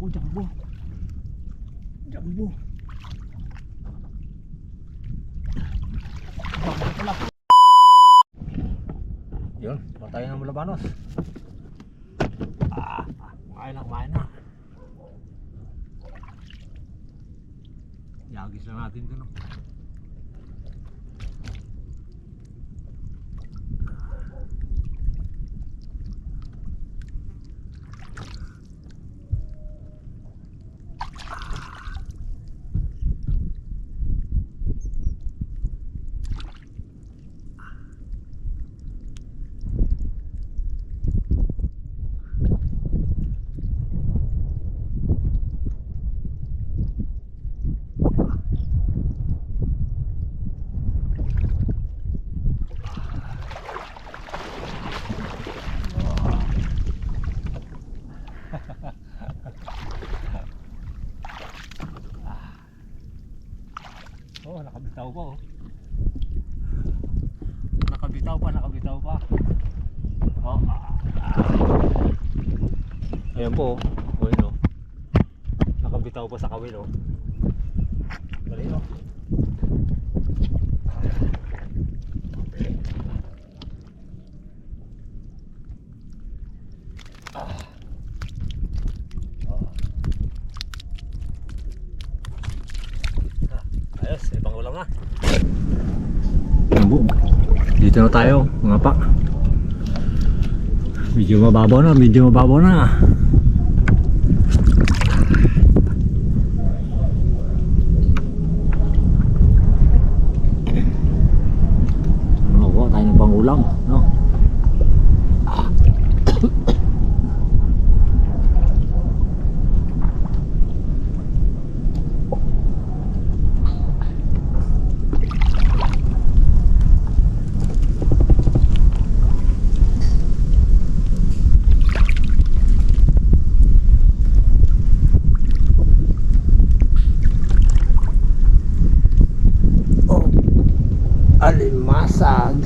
Naku, jumbo. Jumbo. Jumbo pala. Yun, patay ng Mulabanos. Kumain na. Yagis na natin dun. Oh, nakabitaw pa oh. Nakabitaw pa. Oh. Ayan po oh. Oh, yun oh. Nakabitaw pa sa kawil oh. Dali oh. Ayos, ibang ulam na. Dito na tayo, mga pa. Medyo mababaw na. Magawa tayo ng pangulam, no? Alimasag.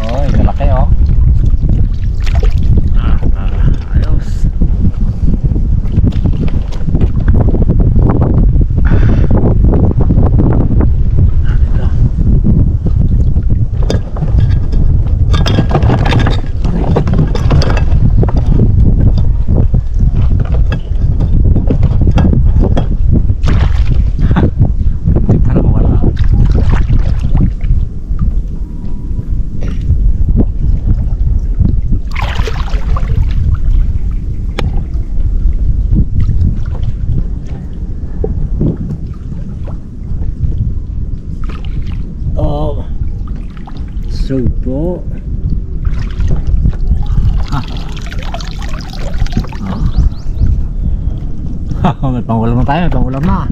Oh, malaki oh. Ayos. So po. May pangulam na tayo, may pangulam na.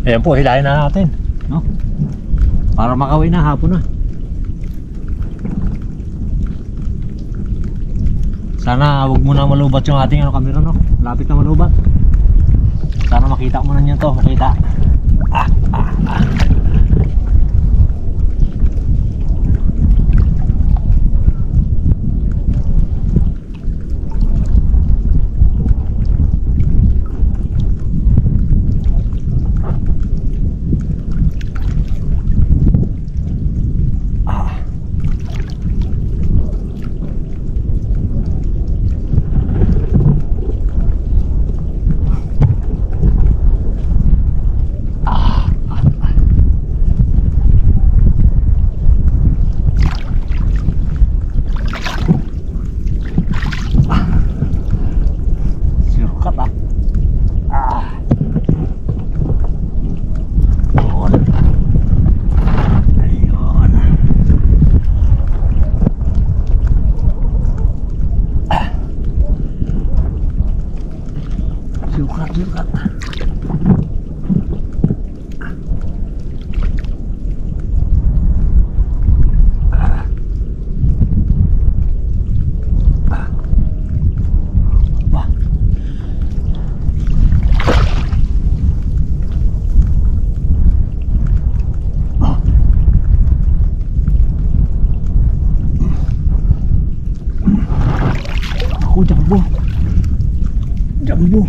Ayan po, hilahin na natin, no? Para makauwi na, hapon na. Sana wag muna malubat yung ating camera, no? Lapit na malubat. Sana makita mo na niyan to, makita. Sukat, sukat. Ako, jumbo. Jumbo.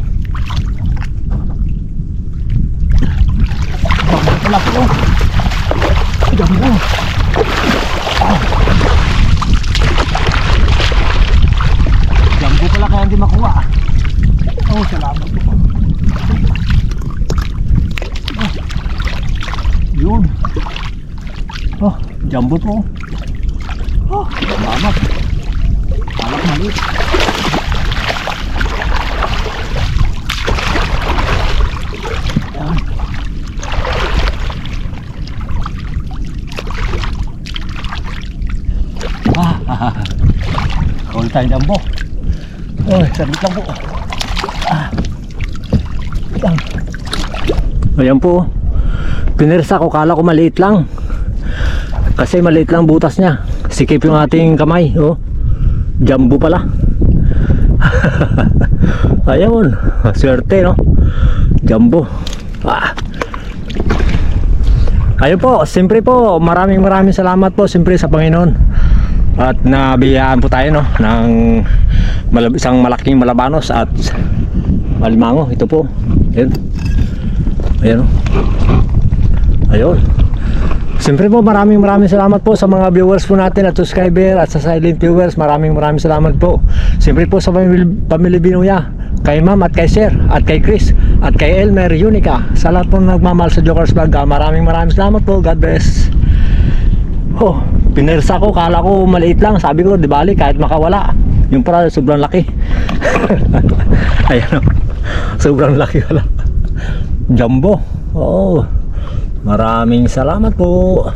Jumbo pala po. Jumbo. Ah. Jumbo pala kaya hindi makuha. Oh, salamat po. Ah. Yun. Oh, jumbo po. Oh, salamat. Alak maliit. Yan. All time jumbo. Oh, sabit lang po. Yan. Ayan po. Pinirsa ko, kala ko maliit lang. Kasi maliit lang butas niya. Sikip yung ating kamay. Oh. Jumbo pala. Ayun, swerte no. Jumbo. Ayun po, siyempre po, maraming salamat po siyempre sa Panginoon. At nabiyaan po tayo no ng isang malaking malabanos at malimango. Ito po. Ayun. Ayun. Ayun. Siyempre po maraming salamat po sa mga viewers po natin at subscriber at sa silent viewers. Maraming salamat po. Siyempre po sa Pamilya Binuya, kay Ma'am at kay Sir at kay Chris at kay Elmer Unica, sa lahat po nagmamahal sa Jokers Vlog. Maraming salamat po. God bless. Oh, pinirsa ko, kala ko maliit lang. Sabi ko, di bali kahit makawala. Yung pala sobrang laki. Ayan o. Sobrang laki pala. Jumbo. Oh. Maraming salamat po.